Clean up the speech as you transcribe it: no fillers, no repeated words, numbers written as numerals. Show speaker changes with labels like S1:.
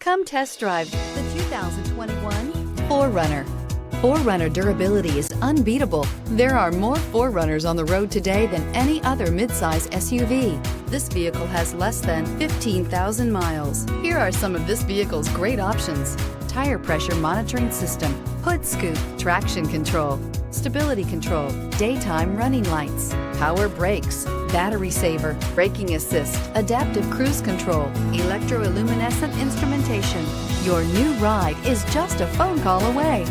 S1: Come test drive the 2021 4Runner. 4Runner durability is unbeatable. There are more 4Runners on the road today than any other midsize SUV. This vehicle has less than 15,000 miles. Here are some of this vehicle's great options: tire pressure monitoring system, hood scoop, traction control, stability control, daytime running lights, power brakes, battery saver, braking assist, adaptive cruise control, electroluminescent instrumentation. Your new ride is just a phone call away.